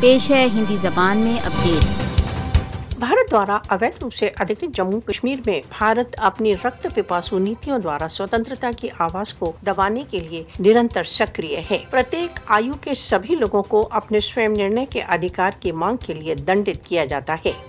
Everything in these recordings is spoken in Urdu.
پیش ہے ہندی زبان میں اپڈیٹ۔ بھارت دوارا اویدھ روپ سے ادھکت جموں کشمیر میں بھارت اپنی رکت پپاسو نیتیوں دوارا سوتنترتا کی آواز کو دبانے کے لیے نرنتر سکریہ ہے۔ پرتیک آیو کے سبھی لوگوں کو اپنے سوئم نرنے کے ادھیکار کی مانگ کے لیے دنڈت کیا جاتا ہے۔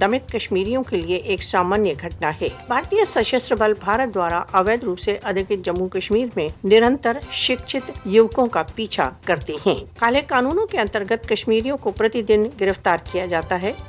دمت کشمیریوں کے لیے ایک سامانیہ گھٹنا ہے۔ بھارتیہ سشستر بل بھارت دوارا اویدھ روپ سے ادھکت جموں کشمیر میں نرنتر شکچت یوکوں کا پیچھا کرتے ہیں۔ کالے قانونوں کے انترگت کشمیریوں کو پرتی دن گرفتار کیا جاتا ہے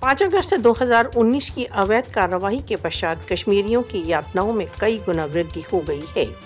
5 اگست 2019 کی اویدھ کارروائی کے پشچات کشمیریوں کی یاتناؤں میں کئی گنا وردھی ہو گئی ہے۔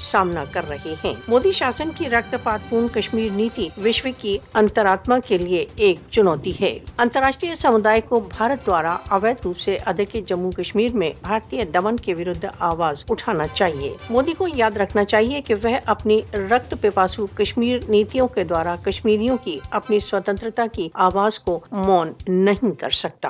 سامنا کر رہے ہیں۔ مودی شاسن کی رکت پات پورن کشمیر نیتی وشو کی انترآتما کے لیے ایک چنوتی ہے۔ انترراشٹریہ سمودائے کو بھارت دوارا اویدھ روپ سے ادھکت جموں کشمیر میں بھارتیہ دمن کے ورد آواز اٹھانا چاہیے۔ مودی کو یاد رکھنا چاہیے کہ وہ اپنی رکت پپاسو کشمیر نیتیوں کے دوارا کشمیریوں کی اپنی سوتنترتا کی آواز کو مون نہیں کر سکتا۔